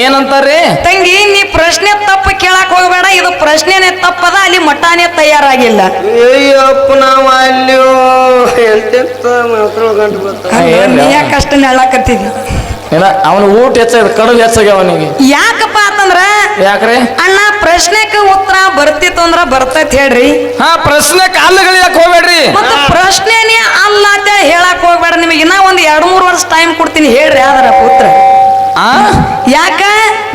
ಏನಂತಾರ್ರಿ? ತಂಗಿ ನೀ ಪ್ರಶ್ನೆ ತಪ್ಪು ಕೇಳಕ್ ಹೋಗ್ಬೇಡ, ಇದು ಪ್ರಶ್ನೆನೇ ತಪ್ಪದ, ಅಲ್ಲಿ ಮಠಾನೇ ತಯಾರಾಗಿಲ್ಲ. ಅಯ್ಯಪ್ಪ ನಾವು ಅಲ್ಲಿ ಯಾಕಷ್ಟ ನೆಳ್ಳಾಕತ್ತಿದ್ವಿ? ಏನ ಅವನು ಊಟ ಹೆಚ್ಚಾಗ ಕಡುಬು ಹೆಚ್ಚಾಗ ಅವನಿಗೆ. ಯಾಕಪ್ಪ ಅಂತಂದ್ರ ಯಾಕ್ರಿ ಅಣ್ಣ ಪ್ರಶ್ನೆಕ ಉತ್ತರ ಬರ್ತಿತ್ತು ಅಂದ್ರ ಬರ್ತೈತ್ ಹೇಳ್ರಿ. ಹಾ ಪ್ರಶ್ನೆ ಕಾಲುಗಳು ಯಾಕೆ ಹೋಗ್ಬೇಡ್ರಿ. ಮತ್ತ ಪ್ರಶ್ನೆನೇ ಅಲ್ಲ ಅಂತ ಹೇಳಕ್ ಹೋಗ್ಬೇಡ. ನಿಮಗೆ ಇನ್ನ ಒಂದ್ 2-3 ವರ್ಷ ಟೈಮ್ ಕೊಡ್ತೀನಿ, ಹೇಳ್ರಿ ಯಾವ್ದಾರ ಉತ್ತರ. ಯಾಕ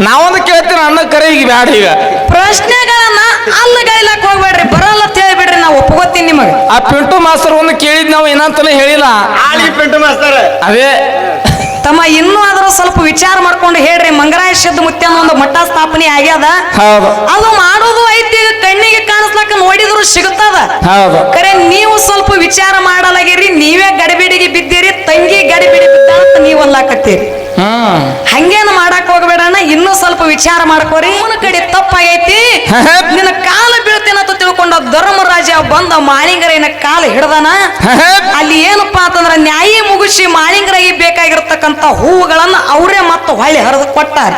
ನಾವೊಂದು ಕೇಳ್ತೀನಿ ಅನ್ನ ಕರೆ ಈಗ ಬ್ಯಾಡ. ಈಗ ಪ್ರಶ್ನೆಗಳನ್ನ ಅಲ್ಲಗೈಲಕ್ ಹೋಗ್ಬೇಡ್ರಿ, ಬರಲ್ಲ ಅಂತ ಹೇಳ್ಬಿಡ್ರಿ, ನಾವು ಒಪ್ಕೋತೀನಿ ನಿಮಗ. ಆ ಪಿಂಟು ಮಾಸ್ತರ್ ಒಂದು ಕೇಳಿದ್ ನಾವು ಏನಂತಾನೆ ಹೇಳಿಲ್ಲ. ಪಿಂಟು ಮಾಸ್ತರ್ ಅದೇ ತಮ್ಮ ಇನ್ನೂ ಆದ್ರೂ ಸ್ವಲ್ಪ ವಿಚಾರ ಮಾಡ್ಕೊಂಡು ಹೇಳ್ರಿ. ಮಂಗರಾಯ ಸಿದ್ಧ ಮುತ್ಯ ಒಂದು ಮಠ ಸ್ಥಾಪನೆ ಆಗ್ಯದ. ಹೌದು ಅದು ಮಾಡೋದು ಐತಿ, ಕಣ್ಣಿಗೆ ಕಾಣಿಸ್ಲಕ್ಕ ನೋಡಿದ್ರು ಸಿಗುತ್ತದ. ಹೌದು ಕರೆ ನೀವು ಸ್ವಲ್ಪ ವಿಚಾರ ಮಾಡಲಾಗಿರಿ, ನೀವೇ ಗಡಿಬಿಡಿಗೆ ಬಿದ್ದೀರಿ, ತಂಗಿ ಗಡಿಬಿಡಿ ಬಿದ್ದಾಳ ಅಂತ ನೀವು ಅಲ್ಲಾಕತ್ತೀರಿ. ಹಂಗೇನು ಮಾಡಕ್ ಹೋಗ್ಬೇಡಣ್ಣ, ಇನ್ನೂ ಸ್ವಲ್ಪ ವಿಚಾರ ಮಾಡ್ಕೋರಿ. ಅವನ ಕಡೆ ತಪ್ಪಾಗೈತಿ, ನಿನ್ನ ಕಾಲ ಬೀಳ್ತೇನಂತ ತಿಳ್ಕೊಂಡ ಧರ್ಮರಾಜ ಬಂದ ಮಾಳಿಂಗರೈನ ಕಾಲ ಹಿಡ್ದಾನ. ಅಲ್ಲಿ ಏನಪ್ಪಾ ಅಂತಂದ್ರ ನ್ಯಾಯ ಮುಗಿಸಿ ಮಾಳಿಂಗರಾಗಿ ಬೇಕಾಗಿರ್ತಕ್ಕಂತ ಹೂವುಗಳನ್ನ ಅವರೇ ಮತ್ತೆ ಹೊಳ್ಳಿ ಹರಿದು ಕೊಟ್ಟಾರ.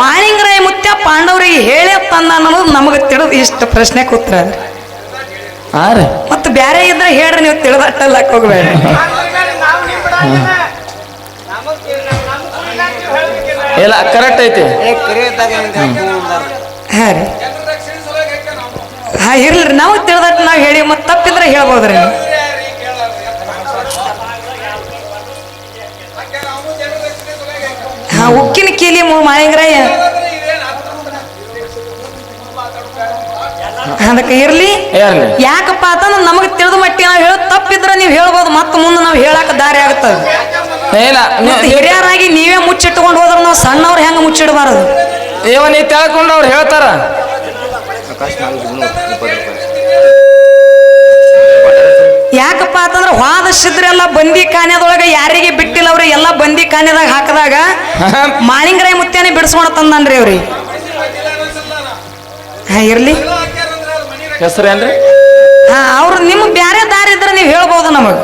ಮಾಳಿಂಗರಾಯ ಮುತ್ಯ ಪಾಂಡವರಿಗೆ ಹೇಳೇ ತಂದ ಅನ್ನೋದು ನಮಗ ತಿಳಿದು ಇಷ್ಟ ಪ್ರಶ್ನೆ ಕೂತ್ರ. ಮತ್ತೆ ಬ್ಯಾರೆ ಇದ್ರೆ ಹೇಳ್ರಿ, ನೀವು ತಿಳಿದಟ್ಟಲ್ಲಕ್ ಹೋಗ್ಬೇಡ. ಇಲ್ಲ ಕರೆಕ್ಟ್ ಐತಿ. ಹಾ ರೀ, ಹಾ ಇರ್ಲಿ, ನಾವು ತಿಳಿದಟ್ಟ ನಾವ್ ಹೇಳಿ, ಮತ್ತೆ ತಪ್ಪಿದ್ರೆ ಹೇಳ್ಬೋದ್ರಿ. ಹಾ ಉಕ್ಕಿನ ಕೀಲಿ ಮಾಳಿಂಗರಾಯ ಅದಕ್ಕೆ ಇರ್ಲಿ. ಯಾಕಪ್ಪ ಅಂತಂದ್ರೆ ನಮಗ್ ತಿಳಿದ ಮಟ್ಟಿ ನಾವ್ ಹೇಳೋದು ತಪ್ಪಿದ್ರೆ ನೀವು ಹೇಳ್ಬೋದು, ಮತ್ತೆ ಮುಂದೆ ನಾವ್ ಹೇಳಾಕ ದಾರಿ ಆಗ್ತದೆ. ಹಿರಿಯರಾಗಿ ನೀವೇ ಮುಚ್ಚಿಟ್ಕೊಂಡು ಹೋದ್ರ ನಾವು ಸಣ್ಣವ್ರು ಹೆಂಗ ಮುಚ್ಚಿಡಬಾರದು. ನೀ ತಿಳ್ಕೊಂಡು ಅವ್ರು ಹೇಳ್ತಾರ. ಯಾಕಪ್ಪ ಅಂತಂದ್ರೆ ವಾದ ಸಿದ್ರೆಲ್ಲ ಬಂದಿ ಕಾನ್ಯದೊಳಗ ಯಾರಿಗೆ ಬಿಟ್ಟಿಲ್ಲ, ಅವ್ರಿ ಎಲ್ಲಾ ಬಂದಿ ಕಾನ್ಯದಾಗ ಹಾಕದಾಗ ಮಾಳಿಂಗರಾಯ ಮುತ್ಯಾನೆ ಬಿಡಿಸ್ಕೊಂಡ ತಂದನ್ರಿ ಅವ್ರಿ. ಹಾ ಇರ್ಲಿ, ಹೆಸರೇನ್ರಿ? ಹಾ ಅವ್ರು ನಿಮ್ ಬ್ಯಾರೆ ದಾರಿ ಇದ್ರೆ ನೀವು ಹೇಳ್ಬೋದು ನಮಗ್.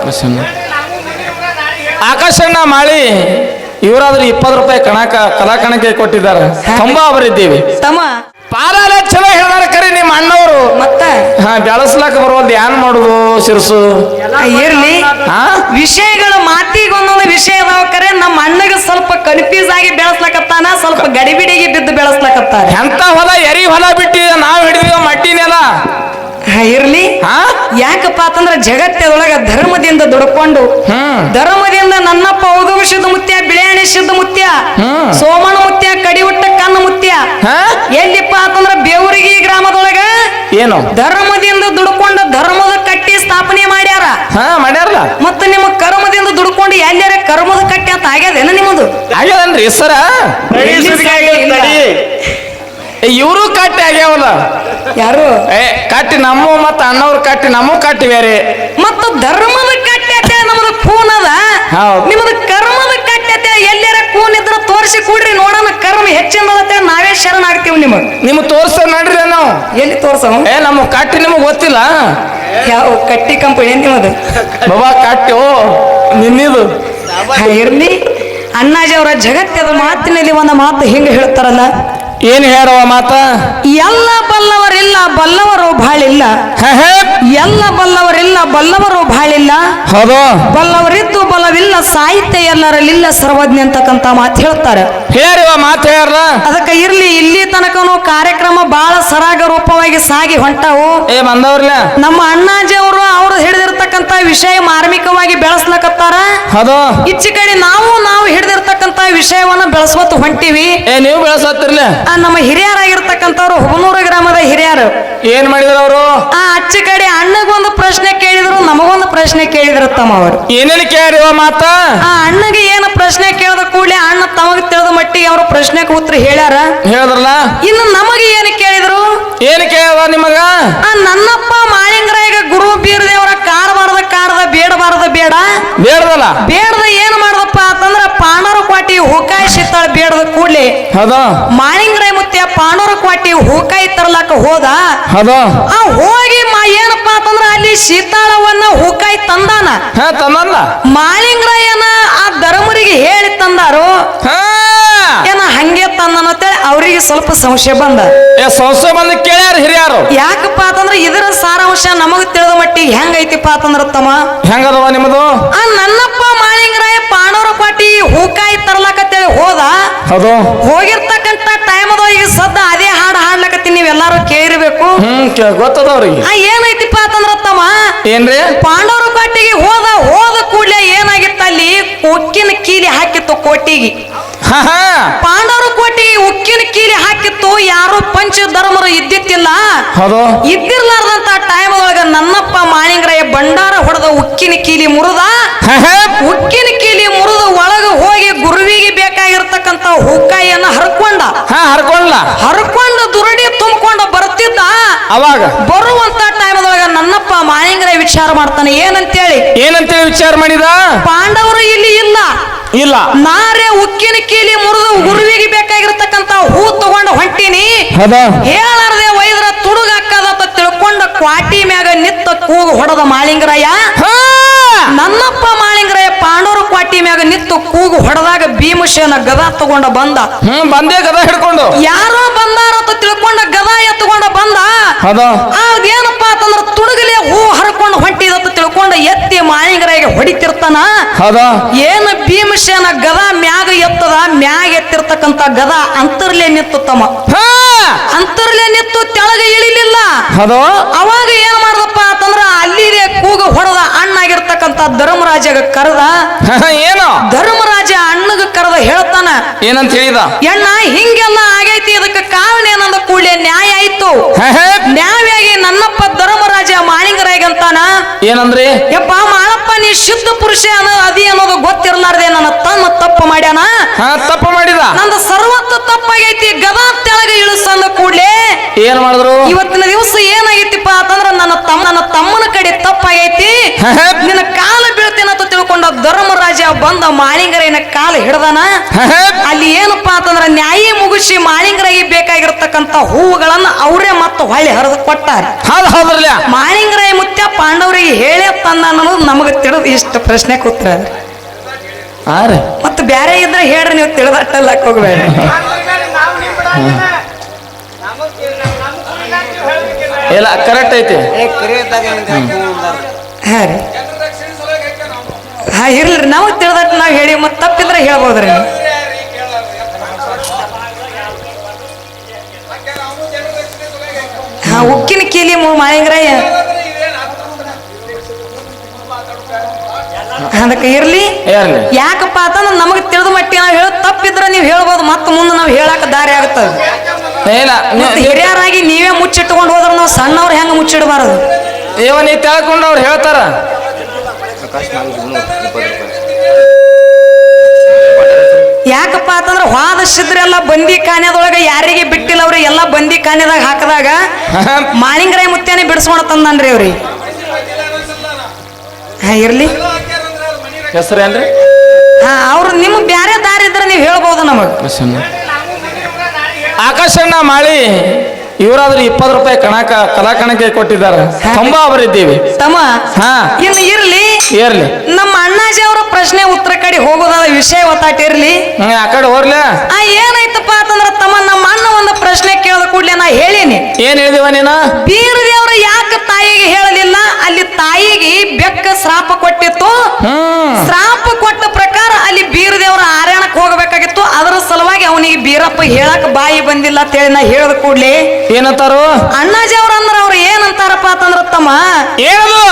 ಆಕಾಶಣ್ಣ ಮಾಳಿ ಇವರಾದ್ರೂ 20 ರೂಪಾಯಿ ಕಲಾಕಣಕ್ಕೆ ಕೊಟ್ಟಿದ್ದಾರೆ. ತುಂಬಾ ಅವರಿದ್ದೀವಿ ತಮ್ಮ ಪಾಲಾಲ ಚಲೋ ಹೇಳಿದಾರ. ಕರಿ ನಿಮ್ಮ ಅಣ್ಣವರು ಮತ್ತ ಬೆಳಸ್ಲಾಕ ಬರುವಲ್ದು ಏನ್ ಮಾಡುದು ಶಿರ್ಸು. ಇರ್ಲಿ, ವಿಷಯಗಳು ಮಾತಿಗೊಂದೊಂದು ವಿಷಯ ಅದಾವ. ಕರೆ ನಮ್ಮ ಅಣ್ಣಗೆ ಸ್ವಲ್ಪ ಕನ್ಫ್ಯೂಸ್ ಆಗಿ ಬೆಳೆಸ್ಲಕತ್ತಾನ, ಸ್ವಲ್ಪ ಗಡಿಬಿಡಿಗೆ ಬಿದ್ದು ಬೆಳೆಸ್ಲಕತ್ತಾರ. ಎಂತ ಹೊಲ ಎರಿ ಹೊಲ ಬಿಟ್ಟಿ ನಾವ್ ಹಿಡಿದಿವ ಮಟ್ಟಿನೆಲ್ಲ. ಇರ್ಲಿ, ಯಾಕಪ್ಪ ಅಂತಂದ್ರ ಜಗತ್ತದೊಳಗ ಧರ್ಮದಿಂದ ದುಡ್ಕೊಂಡು, ಧರ್ಮದಿಂದ ನನ್ನಪ್ಪ ಔದುಗ ಸಿದ್ಧ ಮುತ್ಯ, ಬಿಳಿಯಾಣಿ ಸಿದ್ಧ ಮುತ್ಯ, ಸೋಮಣ ಮುತ್ಯ, ಕಡಿಯುಟ್ಟ ಕಣ್ಣ ಮುತ್ಯ ಎಲ್ಲಿಪ್ಪ ಅಂತಂದ್ರ ಬೇವರಿಗೆ ಗ್ರಾಮದೊಳಗ ಏನು ಧರ್ಮದಿಂದ ದುಡ್ಕೊಂಡು ಧರ್ಮದ ಕಟ್ಟಿ ಸ್ಥಾಪನೆ ಮಾಡ್ಯಾರ. ಮಾಡ್ಯಾರಲ್ಲ. ಮತ್ತೆ ನಿಮ್ಮ ಕರ್ಮದಿಂದ ದುಡ್ಕೊಂಡು ಎಲ್ಲಾರ ಕರ್ಮದ ಕಟ್ಟಿ ಅಂತ ಆಗ್ಯದೇನ ನಿಮ್ಮದು? ಆಗ್ಯದನ್ರಿ ಸರ. ಇವರು ಕಟ್ಟಿ ಆಗ್ಯಾವಲ್ಲ. ಯಾರು ಕಟ್ಟಿ ನಮ್ಮ ಮತ್ತ ಅಣ್ಣವ್ರು ಕಟ್ಟಿ ನಮ್ಮ ಕಟ್ಟಿ ಬೇರೆ. ಮತ್ತ ಧರ್ಮದ ಕಟ್ಟಿ ಅಂತ ನಮ್ದು ಕೂನ್ ಅದ, ನಿಮ್ದು ಕರ್ಮದ ಕಟ್ಟಿ ಅಂತ ಎಲ್ಲಾರ ಕೂನ್ ಇದ್ರ ತೋರಿಸಿ ಕೂಡ್ರಿ ನೋಡೋಣ. ಕರ್ಮ ಹೆಚ್ಚಿನ ನಾವೇ ಶರಣ ಆಗ್ತೀವಿ. ನಿಮ್ ತೋರ್ಸ ನಡ್ರಿ. ನಾವು ಎಲ್ಲಿ ತೋರ್ಸವ? ನಮ್ಮ ಕಟ್ಟಿ ನಿಮಗ್ ಗೊತ್ತಿಲ್ಲ. ಯಾವ ಕಟ್ಟಿ ಕಂಪನಿ ನಿಮ್ಮದು? ಬಾಬಾ ಕಟ್ಟಿ ನಿನ್ನಿದು. ಇರ್ಲಿ, ಅಣ್ಣಾಜಿ ಅವರ ಜಗತ್ತದ ಮಾತಿನಲ್ಲಿ ಒಂದು ಮಾತು ಹಿಂಗ ಹೇಳ್ತಾರಲ್ಲ, ಏನ್ ಹೇಳುವ ಮಾತ? ಎಲ್ಲ ಬಲ್ಲವರಿಲ್ಲ ಬಲ್ಲವರು ಬಾಳಿಲ್ಲ, ಎಲ್ಲ ಬಲ್ಲವರಿಲ್ಲ ಬಲ್ಲವರು ಬಾಳಿಲ್ಲ, ಹೌದು ಬಲ್ಲವರಿದ್ದು ಬಲವಿಲ್ಲ, ಸಾಹಿತ್ಯ ಎಲ್ಲರಲ್ಲಿಲ್ಲ ಸರ್ವಜ್ಞ ಅಂತಕ್ಕಂತ ಮಾತು ಹೇಳ್ತಾರೆ. ಹೇಳುವ ಮಾತು ಹೇಳ. ಅದಕ್ಕೆ ಇರ್ಲಿ, ಇಲ್ಲಿ ತನಕನು ಕಾರ್ಯಕ್ರಮ ಬಹಳ ಸರಾಗ ರೂಪವಾಗಿ ಸಾಗಿ ಹೊಂಟಾವು. ಬಂದವ್ರಲ್ಲ ನಮ್ಮ ಅಣ್ಣಾಜಿ ಅವರು ಹಿಡಿದಿರ್ತಕ್ಕಂತ ವಿಷಯ ಮಾರ್ಮಿಕವಾಗಿ ಬೆಳೆಸ್ಲಕತ್ತಾರ. ಈಚೆ ಕಡೆ ನಾವು ಹಿಡಿದಿರ್ತಕ್ಕಂತ ವಿಷಯವನ್ನ ಬೆಳೆಸ್ಕೊತ ಹೊಂಟಿವಿ. ನೀವು ಬೆಳೆಸತ್ತಿರ್ಲ. ನಮ್ಮ ಹಿರಿಯರಾಗಿರ್ತಕ್ಕಂಥವ್ರು ಹುಬನೂರು ಗ್ರಾಮದ ಹಿರಿಯರು ಏನ್ ಮಾಡಿದ್ರ ಅವರು? ಅಚ್ಚ ಕಡೆ ಅಣ್ಣಗೊಂದು ಪ್ರಶ್ನೆ ಕೇಳಿದ್ರು, ನಮಗೊಂದು ಪ್ರಶ್ನೆ ಕೇಳಿದ್ರು. ತಮ್ಮ ಅವರು ಏನೇನು ಕೇಳಿವ ಮಾತ? ಅಣ್ಣಗೆ ಏನು ಪ್ರಶ್ನೆ ಕೇಳಿದ ಕೂಡಲೇ ಅಣ್ಣ ತಮಗ್ ತಿಳಿದ ಮಟ್ಟಿಗೆ ಅವರು ಪ್ರಶ್ನೆಗೆ ಉತ್ತರ ಹೇಳಿದ್ರಲ್ಲ. ಇನ್ನು ನಮಗೆ ಏನು ಕೇಳಿದ್ರು? ಏನು ಕೇಳಿದ ನಿಮಗ? ನನ್ನಪ್ಪ ಮಾಳಿಂಗರಾಯಗ ಗುರು ಬೀರದೇವರ ಕಾರಬಾರದ ಬೇಡದ ಬೇಡದ ಏನ್ ಮಾಡದಪ್ಪ ಅಂತಂದ್ರ ಪಾಂಡವರ ಕ್ವಾಟಿ ಹೂಕಾಯಿ ಸಿತ್ತಾಳ ಬೇಡದ ಕೂಡ್ಲೆ ಮಾಳಿಂಗರಾಯ ಮುತ್ಯ ಪಾಂಡವರ ಕ್ವಾಟಿ ಹೂಕಾಯಿ ತರ್ಲಾಕ ಹೋದ. ಹೋಗಿ ಏನಪ್ಪಾ ಅಂತಂದ್ರ ಅಲ್ಲಿ ಸೀತಾಳವನ್ನ ಹೂಕಾಯಿ ತಂದಾನ. ಮಾಳಿಂಗರಾಯನ ಆ ಧರ್ಮರಿಗೆ ಹೇಳಿ ತಂದಾರು. ಏನ ಹಂಗೆ ಸ್ವಲ್ಪ ಸಂಶಯ ಬಂದ. ಸಂಸ್ಥೆ ಬಂದು ಕೇಳ್ಯಾರ ಹಿರಿಯಾರು. ಯಾಕಪ್ಪ ಅಂತಂದ್ರ ಇದರ ಸಾರಾಂಶ ನಮಗ್ ತಿಳಿದ ಮಟ್ಟಿಗೆ ಹೆಂಗೈತಿಪ್ಪ ಅಂತಂದ್ರ ತಮ್ಮ ಹೆಂಗದವ ನಿಮ್ಮದು? ನನ್ನಪ್ಪ ಮಾಳಿಂಗರಾಯ ಪಾಂಡವರ ಪಾಟಿ ಹೂಕಾಯಿ ತರ್ಲಕತ್ತೇಳಿ ಹೋದ. ಹೌದು. ಹೋಗಿರ್ತಕ್ಕಂತ ಟೈಮ್ ಅದ ಈಗ ಸದ್ದ ಅದೇ ಹಾಡು ಹಾಡ್ಲಕತ್ತೀನಿ, ನೀವೆಲ್ಲಾರು ಕೇಳಿರ್ಬೇಕು. ಗೊತ್ತದವ್ರಿಗೆ. ಏನೈತಿಪ್ಪ ಅಂತಂದ್ರ ತಮ್ಮ ಏನ್ರಿ? ಪಾಂಡವರ ಪಾಟಿಗೆ ಹೋದ ಕೂಡ್ಲೆ ಏನಾಗಿತ್ತ ಅಲ್ಲಿ ಉಕ್ಕಿನ ಕೀಲಿ ಹಾಕಿತ್ತು ಕೋಟಿಗೆ. ಪಾಂಡವರ ಕೋಟಿಗೆ ಉಕ್ಕಿನ ಕೀಲಿ ಹಾಕಿತ್ತು. ಯಾರು ಪಂಚ ಧರ್ಮರು ಇದ್ದಿತ್ತಿಲ್ಲ. ಇದ್ದಿರ್ಲಾರ್ದಂತ ಟೈಮ್ ಒಳಗ ನನ್ನಪ್ಪ ಮಾಳಿಂಗರಾಯ ಭಂಡಾರ ಹೊಡೆದ ಉಕ್ಕಿನ ಕೀಲಿ ಮುರಿದ. ಉಕ್ಕಿನ ಕೀಲಿ ಮುರಿದು ಒಳಗ ಹೋಗಿ ಗುರುವಿಗೆ ಬೇಕಾಗಿರ್ತಕ್ಕಂತ ಹೂಕಾಯಿಯನ್ನ ಹರ್ಕೊಂಡ ದುರಡಿ ತುಂಬಿಕೊಂಡು ಬರ್ತಿದ್ದ. ಅವಾಗ ಬರುವಂತ ಟೈಮ್ ಒಳಗ ನನ್ನಪ್ಪ ಮಾಳಿಂಗರಾಯ ವಿಚಾರ ಮಾಡ್ತಾನೆ. ಏನಂತೇಳಿ ವಿಚಾರ ಮಾಡಿದ? ಪಾಂಡವರು ಇಲ್ಲಿ ಇಲ್ಲ. ನಾರೇ ಉಕ್ಕಿನ ಕೀಲಿ ಮುರಿದು ಗುರುವಿಗೆ ಬೇಕಾಗಿರ್ತಕ್ಕಂತ ಹೂ ತಗೊಂಡು ಹೊಂಟೀನಿ. ಹೇಳಾರದೆ ಒಯ್ದ್ರ ತುಡುಗ ಹಾಕದ ತಿಳ್ಕೊಂಡ ಕ್ವಾಟಿ ಮ್ಯಾಗ ನಿತ್ತ ಕೂಗು ಹೊಡೆದ ಮಾಳಿಂಗರಾಯ. ನನ್ನಪ್ಪ ಮಾಳಿಂಗರಾಯ ಪಾಂಡವರ ಕ್ವಾಟಿ ಮ್ಯಾಗ ನಿತ್ತು ಕೂಗು ಹೊಡೆದಾಗ ಭೀಮಸೇನ ಗದಾ ತಗೊಂಡ ಬಂದ. ಬಂದೇ ಗದಾ ಹಿಡ್ಕೊಂಡು ಯಾರೋ ಬಂದಾರ ಅಂತ ತಿಳ್ಕೊಂಡ ಗದಾ ಎತ್ತಕೊಂಡ ಬಂದ. ಅದೇನಪ್ಪ ಅಂತಂದ್ರ ತುಡುಗಲೆ ಹೂ ಹರ್ಕೊಂಡು ಹೊಂಟಿದತ್ತ ತಿಳ್ಕೊಂಡ ಎತ್ತಿ ಮಾಳಿಂಗರಾಯಿಗೆ ಹೊಡಿತಿರ್ತಾನ. ಏನು ಭೀಮಸೇನ ಗದಾ ಮ್ಯಾಗ ಎತ್ತದ, ಮ್ಯಾಗ ಎತ್ತಿರ್ತಕ್ಕಂತ ಗದಾ ಅಂತರ್ಲೆ ನಿತ್ತು ತಮ್ಮ. ಅಂತರ್ಲೆ ನಿತ್ತು ತೆಳಗ ಇಳಿಲಿಲ್ಲ. ಅವಾಗ ಏನ್ ಮಾಡ್ದಪ್ಪ ಅಂತಂದ್ರ ಅಲ್ಲಿದೆ ಕೂಗು ಹೊಡೆದ ಅಣ್ಣಾಗಿರ್ತಕ್ಕಂತ ಧರ್ಮರಾಜಗ ಕರೆದ. ಏನು ಧರ್ಮರಾಜ ಅಣ್ಣಗ ಕರೆದ ಹೇಳ್ತಾನ. ಏನಂತ ಹೇಳಿದ? ಎಣ್ಣ ಹಿಂಗೆಲ್ಲ ಆಗೈತಿ, ಇದಕ್ಕೆ ಕಾರಣ ಏನಂದ ಕೂಡಲೇ ನ್ಯಾಯ ಆಯ್ತು. ನ್ಯಾಯವಾಗಿ ನನ್ನಪ್ಪ ಧರ್ಮರಾಜ ಮಾಳಿಂಗರಾಯಗಂತಾನ. ಏನಂದ್ರಿ? ಯಪ್ಪ ಮಾಳಪ್ಪ, ನೀ ಶುದ್ಧ ಪುರುಷ ಅದಿ ಅನ್ನೋದು ಗೊತ್ತಿರ್ಲಾರ್ದೆ ನನ್ನ ತನ್ನ ತಪ್ಪು ಮಾಡ್ಯಾನ. ತಪ್ಪು ಮಾಡಿದ. ನಂದು ಸರ್ವತ್ತು ತಪ್ಪಾಗೈತಿ, ಗದಾ ತೆಳಗ ಇಳಿಸಂದ ಕೂಡ್ಲೆ ಏನ್ ಮಾಡಿದ್ರು? ಇವತ್ತಿನ ದಿವಸ ಏನಾಗೈತಿಪ್ಪ ಅಂತಂದ್ರ ನನ್ನ ತಮ್ಮನ ಕಡೆ ತಪ್ಪಾಗೈತಿ, ನಿನ್ನ ಕಾಲ ಬೀಳ್ತೇನಂತ ತಿಳ್ಕೊಂಡ ಧರ್ಮರಾಜ ಬಂದ ಮಾಳಿಂಗರಾಯನ ಕಾಲ ಹಿಡ್ದಾನ. ಅಲ್ಲಿ ಏನಪ್ಪಾ ಅಂತಂದ್ರ ನ್ಯಾಯ ಮುಗಿಸಿ ಮಾಳಿಂಗರಾಯಿಗೆ ಬೇಕಾಗಿರ್ತಕ್ಕಂತ ಹೂವುಗಳನ್ನ ಅವರೇ ಮತ್ತೆ ಹೊಳ್ಳಿ ಹರಿದು ಕೊಟ್ಟಾರ. ಮಾಳಿಂಗರಾಯ ಮುತ್ಯ ಪಾಂಡವರಿಗೆ ಹೇಳೇ ತಂದ ಅನ್ನೋದು ನಮಗ ತಿಳಿದು ಇಷ್ಟು ಪ್ರಶ್ನೆ ಕೂತ್ರ. ಮತ್ತೆ ಬ್ಯಾರೆ ಇದ್ರೆ ಹೇಳ್ರಿ, ನೀವು ತಿಳಿದಟ್ಟಲ್ಲಕ್ ಹೋಗ್ಬೇಡ. ಇಲ್ಲ ಕರೆಕ್ಟ್ ಐತಿ. ಇರ್ಲಿ, ನಾವು ತಿಳಿದಟ್ಟು ನಾವ್ ಹೇಳಿ, ಮತ್ತೆ ತಪ್ಪಿದ್ರೆ ಹೇಳ್ಬೋದ್ರಿ. ಉಕ್ಕಿನ ಕೀಲಿ ಮಾಳಿಂಗರಾಯ ಅದಕ್ಕೆ ಇರ್ಲಿ. ಯಾಕಪ್ಪ ಅಂತಂದ್ರೆ ನಮಗ್ ತಿಳಿದ ಮಟ್ಟಿ ನಾವ್ ಹೇಳೋದು ತಪ್ಪಿದ್ರೆ ನೀವು ಹೇಳ್ಬೋದು, ಮತ್ತೆ ಮುಂದೆ ನಾವ್ ಹೇಳಾಕ ದಾರಿ ಆಗ್ತದೆ. ಹಿರಿಯರಾಗಿ ನೀವೇ ಮುಚ್ಚಿಟ್ಕೊಂಡು ಹೋದ್ರ ನಾವು ಸಣ್ಣವ್ರು ಹೆಂಗ ಮುಚ್ಚಿಡಬಾರದು. ನೀ ತಿಳ್ಕೊಂಡು ಅವ್ರು ಹೇಳ್ತಾರ. ಯಾಕಪ್ಪ ಅಂತಂದ್ರ ವಾದಸಿದ್ರೆಲ್ಲ ಬಂದಿ ಖಾನ್ಯದೊಳಗ ಯಾರಿಗೆ ಬಿಟ್ಟಿಲ್ಲ, ಅವ್ರಿ ಎಲ್ಲಾ ಬಂದಿ ಖಾನ್ಯದಾಗ ಹಾಕದಾಗ ಮಾಳಿಂಗರಾಯ ಮುತ್ಯಾನೆ ಬಿಡಿಸ್ಕೊಂಡ ತಂದನ್ರಿ ಅವ್ರಿ. ಇರ್ಲಿ, ಹೆಸರೇನ್ರಿ? ಅವ್ರು ನಿಮ್ಗೆ ಬ್ಯಾರೆ ದಾರಿ ಇದ್ರೆ ನೀವು ಹೇಳ್ಬೋದು ನಮಗ್. ಆಕಾಶಣ್ಣ ಮಾಳಿ ಇವರಾದ್ರೂ 20 ರೂಪಾಯಿ ಕಲಾಕಣಕ್ಕೆ ಕೊಟ್ಟಿದ್ದಾರೆ. ತುಂಬಾ ಅವರಿದ್ದೀವಿ ತಮ್ಮ. ಇನ್ನು ಇರ್ಲಿ ನಮ್ಮ ಅಣ್ಣಾಜಿ ಅವರ ಪ್ರಶ್ನೆ ಉತ್ತರ ಕಡೆ ಹೋಗೋದಾದ ವಿಷಯ ಒತ್ತಾಟಿರ್ಲಿ. ಆ ಕಡೆ ಹೋರ್ಲ. ಏನಾಯ್ತಪ್ಪ ಅಂತಂದ್ರ ತಮ್ಮ ನಮ್ಮ ಅಣ್ಣ ಒಂದು ಪ್ರಶ್ನೆ ಕೇಳಿದ ಕೂಡ್ಲೆ ನಾ ಹೇಳಿನಿ. ಏನ್ ಹೇಳಿದಿವ ನೀನ? ಬೀರ ದೇವ್ರ ಯಾಕೆ ತಾಯಿಗೆ ಹೇಳಲಿಲ್ಲ? ಅಲ್ಲಿ ತಾಯಿಗೆ ಬೆಕ್ಕ ಶ್ರಾಪ ಕೊಟ್ಟಿತ್ತು. ಶ್ರಾಪ ಕೊಟ್ಟ ಪ್ರಕಾರ ಅಲ್ಲಿ ಬೀರ ದೇವರ ಆರ್ಯಾಣಕ್ಕೆ ಹೋಗಬೇಕಾಗಿತ್ತು. ಅದರ ಸಲುವಾಗಿ ಅವನಿಗೆ ಬೀರಪ್ಪ ಹೇಳಕ್ ಬಾಯಿ ಬಂದಿಲ್ಲ ಅಂತ ಹೇಳಿ ನಾ ಹೇಳಿದ ಕೂಡ್ಲೆ ಏನಂತಾರು ಅಣ್ಣಾಜಿ ಅವ್ರ ಅವ್ರು ಏನಂತಾರಪ್ಪ ಅಂತಂದ್ರ ತಮ್ಮ, ಏನದು?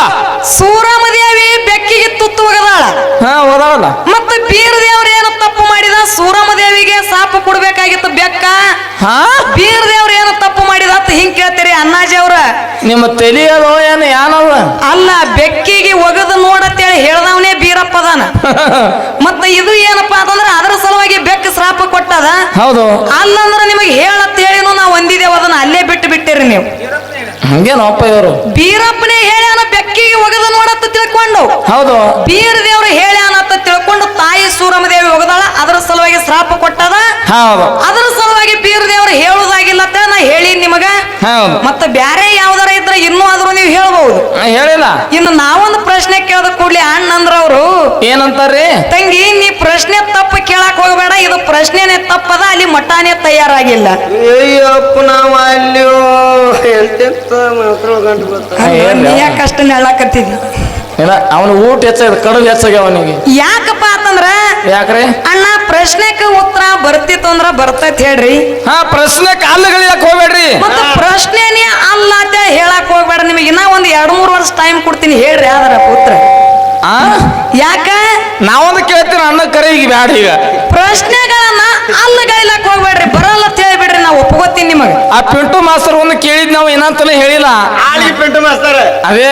ಸೂರಮದೇವಿ ಬೆಕ್ಕಿಗೆ ತುತ್ತು ಒಗದಾಳ. ಮತ್ತೆ ಬೀರ ದೇವ್ರ ಏನು ತಪ್ಪು ಮಾಡಿದ? ಸೂರಮದೇವಿಗೆ ಸಾಪ ಕೊಡ್ಬೇಕಾಗಿತ್ತು ಬೆಕ್ಕ. ಬೀರ ದೇವ್ರ ಏನು ತಪ್ಪು ಮಾಡಿದ ಅಂತ ಹಿಂಗ್ ಕೇಳ್ತೀರಿ ಅಣ್ಣಾಜಿ ಅವ್ರ? ನಿಮ್ಮ ತಲಿಯದೋ ಏನು ಯಾನವ? ಅಲ್ಲ, ಬೆಕ್ಕಿಗೆ ಒಗದು ನೋಡತ್ತೇಳಿ ಹೇಳ್ದವನೇ ಬೀರಪ್ಪದಾನ. ಮತ್ತೆ ಇದು ಏನಪ್ಪಾ ಅಂತಂದ್ರ ಅದರ ಸಲುವಾಗಿ ಬೆಕ್ಕ ಶ್ರಾಪ ಕೊಟ್ಟದ. ಹೌದು. ಅಲ್ಲಂದ್ರ ನಿಮಗೆ ಹೇಳತ್ ಹೇಳಿನೂ ನಾವು ಒಂದಿದೇವ, ಅದನ್ನ ಅಲ್ಲೇ ಬಿಟ್ಟು ಬಿಟ್ಟಿರಿ ನೀವು. ಹಂಗೇನಪ್ಪ ಇವರು? ಬೀರಪ್ಪನೇ ಹೇಳ್ಯಾನ ಬೆಕ್ಕಿಗೆ ಒಗದು ನೋಡತ್ತ ತಿಳ್ಕೊಂಡು. ಹೌದು. ಬೀರ ದೇವ್ರು ಹೇಳ್ಯಾನ ಅಂತ ತಿಳ್ಕೊಂಡು ತಾಯಿ ಸೂರಮದೇವಿ ಒಗದಾಳ, ಅದರ ಸಲುವಾಗಿ ಶ್ರಾಪ ಕೊಟ್ಟದ. ಅದರ ಸಲುವಾಗಿ ಬೀರ ದೇವ್ರು ಹೇಳುದಾಗಿಲ್ಲ ಅಂತ ನಾ ಹೇಳಿ ನಿಮಗ. ಮತ್ತೆ ಬ್ಯಾರೆ ಯಾವ್ದಾರ ಇದ್ರ ಇನ್ನೂ ಆದ್ರೂ ನೀವು ಹೇಳ್ಬಹುದು. ಹೇಳಿಲ್ಲ. ಇನ್ನು ನಾವೊಂದು ಪ್ರಶ್ನೆ ಕೇಳದ ಕೂಡ್ಲಿ ಅಣ್ಣಂದ್ರ ಅವರು ಏನಂತಾರ್ರಿ? ತಂಗಿ ನೀ ಪ್ರಶ್ನೆ ತಪ್ಪು ಕೇಳಕ್ ಹೋಗಬೇಡ, ಇದು ಪ್ರಶ್ನೆನೇ ತಪ್ಪದ, ಅಲ್ಲಿ ಮಠಾನೇ ತಯಾರಾಗಿಲ್ಲ. ಅಯ್ಯಪ್ಪ ನಾವು ಅಲ್ಲಿಯೋ ಎಂತೆಂತ ಮಾತ್ರ ಗಂಟು ಬರ್ತಾರೆ. ನೀ ಯಾಕೆ ಅಷ್ಟ ನೆಳ್ಳಾಕತ್ತಿದ್ದಿ? ಇಲ್ಲ, ಅವನು ಊಟ ಹೆಚ್ಚಾಗ ಕಡುಬು ಹೆಚ್ಚಾಗ ಅವನಿಗೆ. ಯಾಕಪ್ಪ ಅಂತಂದ್ರ ಯಾಕ್ರಿ? ಅಣ್ಣ ಪ್ರಶ್ನೆಕ ಉತ್ತರ ಬರ್ತಿತ್ತು ಅಂದ್ರ ಬರ್ತೈತ್ ಹೇಳ್ರಿ. ಹಾ, ಪ್ರಶ್ನೆ ಕಾಲುಗಳಿಯಾಕ ಹೋಗ್ಬೇಡ್ರಿ. ಮತ್ತ ಪ್ರಶ್ನೆನೇ ಅಲ್ಲ ಅಂತ ಹೇಳಕ್ ಹೋಗ್ಬೇಡ. ನಿಮಗೆ ಇನ್ನ ಒಂದ್ 2-3 ವರ್ಷ ಟೈಮ್ ಕೊಡ್ತೀನಿ, ಹೇಳ್ರಿ ಯಾವ್ದಾರ ಉತ್ತರ. ಯಾಕ ನಾವೊಂದು ಕೇಳ್ತೀನಿ, ಅನ್ನ ಕರೆ ಈಗ ಬ್ಯಾಡ. ಈಗ ಪ್ರಶ್ನೆಗಳನ್ನ ಅಲ್ಲಗೈಲಕ್ ಹೋಗ್ಬೇಡ್ರಿ, ಬರಲ್ಲ ಅಂತ ಹೇಳ್ಬಿಡ್ರಿ, ನಾವು ಒಪ್ಕೋತೀನಿ ನಿಮಗ. ಆ ಪಿಂಟು ಮಾಸ್ತರ್ ಒಂದು ಕೇಳಿದ್ ನಾವು ಏನಂತಾನೆ ಹೇಳಿಲ್ಲ. ಆಳಿ ಪಿಂಟು ಮಾಸ್ತರ ಅದೇ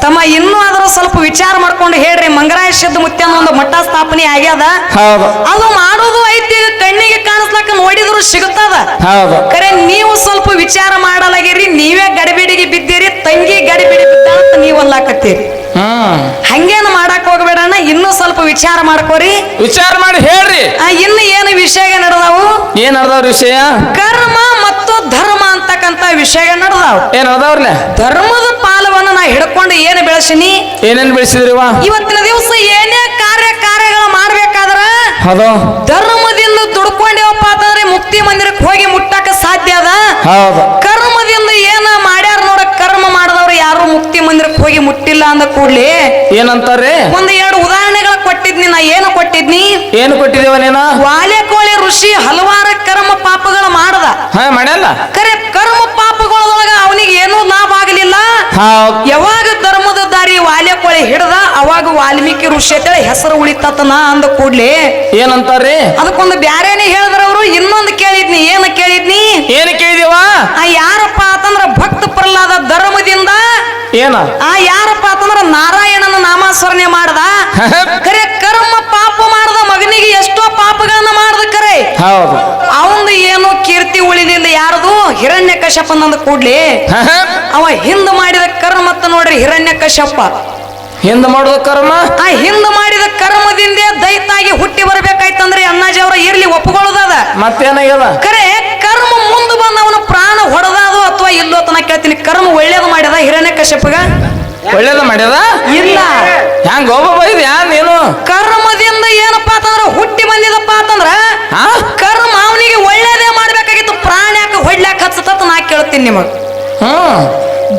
ತಮ್ಮ ಇನ್ನೂ ಆದ್ರೂ ಸ್ವಲ್ಪ ವಿಚಾರ ಮಾಡ್ಕೊಂಡು ಹೇಳ್ರಿ. ಮಂಗರಾಯ ಸಿದ್ಧ ಮುತ್ಯ ಅನ್ನೋ ಒಂದು ಮಠ ಸ್ಥಾಪನೆ ಆಗ್ಯದ. ಹೌದು, ಅದು ಮಾಡೋದು ಐತಿ, ಕಣ್ಣಿಗೆ ಕಾಣಿಸ್ಲಕ್ಕ ನೋಡಿದ್ರು ಸಿಗುತ್ತದ. ಹೌದು. ಕರೆ ನೀವು ಸ್ವಲ್ಪ ವಿಚಾರ ಮಾಡಲಾಗಿರಿ, ನೀವೇ ಗಡಿಬಿಡಿಗೆ ಬಿದ್ದೀರಿ, ತಂಗಿ ಗಡಿಬಿಡಿ ಬಿದ್ದ ಅಂತ ನೀವು ಅಲ್ಲಾಕತ್ತೀರಿ. ಹಂಗೇನು ಮಾಡಕ್ ಹೋಗ್ಬೇಡಣ್ಣ, ಇನ್ನೂ ಸ್ವಲ್ಪ ವಿಚಾರ ಮಾಡ್ಕೋರಿ. ವಿಚಾರ ಮಾಡಿ ಹೇಳ್ರಿ. ಇನ್ನು ಏನು ವಿಷಯ ನಡೆದವು? ಏನ್ ನಡ್ದವ್ರ ವಿಷಯ? ಕರ್ಮ ಮತ್ತು ಧರ್ಮ ಅಂತಕ್ಕಂತ ವಿಷಯ ನಡೆದವು. ಏನ್ ನಡ್ದವ್ರಲ್ಲ? ಧರ್ಮದ ಪಾಲವನ್ನ ನಾ ಹಿಡ್ಕೊಂಡು ಏನು ಬೆಳೆಸಿನಿ? ಏನೇನ್ ಬೆಳೆಸಿದ್ರಿವಾ? ಇವತ್ತಿನ ದಿವಸ ಏನೇ ಕಾರ್ಯಗಳು ಮಾಡ್ಬೇಕಾದ್ರ ಹೌದು, ಧರ್ಮದಿಂದ ದುಡ್ಕೊಂಡೇವಪ್ಪ ಅಂತಂದ್ರೆ ಮುಕ್ತಿ ಮಂದಿರಕ್ಕೆ ಹೋಗಿ ಮುಟ್ಟಕ ಸಾಧ್ಯ ಅದ. ಹೌದು. ಕರ್ಮದಿಂದ ಏನ ಮಾಡ್ಯಾರ ನೋಡ, ಕರ್ಮ ಮಾಡದವ್ರು ಯಾರು ಮುಕ್ತಿ ಮಂದಿರಕ್ಕೆ ಹೋಗಿ ಮುಟ್ಟಿಲ್ಲ ಅಂದ ಕೂಡ್ಲಿ ಏನಂತಾರ್ರಿ? 1-2 ಉದಾಹರಣೆಗಳ ಕೊಟ್ಟಿದ್ನಿ. ನಾ ಏನು ಕೊಟ್ಟಿದ್ನಿ? ಏನು ಕೊಟ್ಟಿದ್ದೇವ ನೀನ? ವಾಲೆಕೋಳಿ ಋಷಿ ಹಲವಾರು ಕರ್ಮ ಪಾಪಗಳು ಮಾಡದ. ಹಾ, ಮಾಡ್ಯಲ್ಲ. ಕರೆ ಕರ್ಮ ಪಾಪಗಳೊಳಗ ಅವನಿಗೆ ಏನೂ ಲಾಭ ಆಗಲಿಲ್ಲ. ಯಾವಾಗ ಧರ್ಮದ ದಾರಿ ವಾಲೆಕೋಳಿ ಹಿಡ್ದ ಅವಾಗ ವಾಲ್ಮೀಕಿ ಋಷಿ ಅಂತೇಳಿ ಹೆಸರು ಉಳಿತತನ ಅಂದ ಕೂಡ್ಲಿ ಏನಂತಾರ್ರಿ? ಅದಕ್ಕೊಂದು ಬ್ಯಾರೇನೆ ಹೇಳಿದ್ರ ಅವರು. ಇನ್ನೊಂದು ಕೇಳಿದ್ನಿ. ಏನು ಕೇಳಿದ್ನಿ? ಏನು ಕೇಳಿದೇವ? ಯಾರಪ್ಪ ಅಂತಂದ್ರ ಭಕ್ತ ಪ್ರಹ್ಲಾದ ಧರ್ಮದಿಂದ ಏನ ಯಾರಪ್ಪ ಅಂತಂದ್ರ ನಾರಾಯಣನ ನಾಮಾಸ್ಮರಣೆ ಮಾಡ್ದ. ಕರೆ ಕರ್ಮ ಪಾಪ ಮಾಡದ ಮಗನಿಗೆ ಎಷ್ಟೋ ಪಾಪಗಳನ್ನ ಮಾಡ್ದ. ಕರೆ ಹೌದು, ಅವಂದು ಏನು ಕೀರ್ತಿ ಉಳಿದಿಲ್ಲ. ಯಾರದು? ಹಿರಣ್ಯಕಶ್ಯಪನಂದ ಕೂಡ್ಲಿ ಅವ ಹಿಂದ ಮಾಡಿದ ಕರ್ಮ ಅಂತ ನೋಡ್ರಿ. ಹಿರಣ್ಯಕಶ್ಯಪ ಹಿಂದ ಮಾಡೋದ ಕರ್ಮ, ಆ ಹಿಂದ ಮಾಡಿದ ಕರ್ಮದಿಂದ ದೈತಾಗಿ ಹುಟ್ಟಿ ಬರ್ಬೇಕಾಯ್ತಂದ್ರೆ ಅಣ್ಣಾಜಿ ಅವರ ಇರ್ಲಿ ಒಪ್ಪುಕೊಳ್ಳೋದದ. ಮತ್ತೇನಾಗ್ಯದ? ಕರೆ ಕರ್ಮ ಮುಂದೆ ಬಂದ ಅವನ ಪ್ರಾಣ ಹೊಡೆದಾದು ಅಥವಾ ಇಲ್ಲೋ ತನ ಕೇಳ್ತೀನಿ. ಕರ್ಮ ಒಳ್ಳೇದು ಮಾಡ್ಯದ ಹಿರಣ್ಯಕಶ್ಯಪಗ? ಒಳ್ಳೇದ ಮಾಡ್ಯದ ಇಲ್ಲ. ಹ್ಯಾಂಗ ಒಬ್ಬ ನೀನು? ಕರ್ಮದಿಂದ ಏನಪ್ಪಾ ಅಂತಂದ್ರ ಹುಟ್ಟಿ ಬಂದಿದಪ್ಪ ಅಂತಂದ್ರ ಕರ್ಮ ಅವನಿಗೆ ಒಳ್ಳೇದೇ ಮಾಡ್ಬೇಕಾಗಿತ್ತು. ಪ್ರಾಣ ಯಾಕೆ ಹೊಡ್ಲಾಕ ಹಚ್ಚತ ನಾ ಕೇಳ್ತೀನಿ ನಿಮಗ.